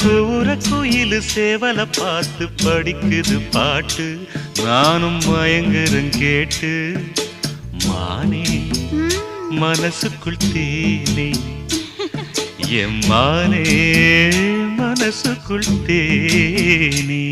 கூற குயிலு சேவல பார்த்து படிக்குது பாட்டு நானும் மயங்குறேன் கேட்டு மானே மனசுக்குள் தேனே எம்மானே மனசுக்குள் தேனே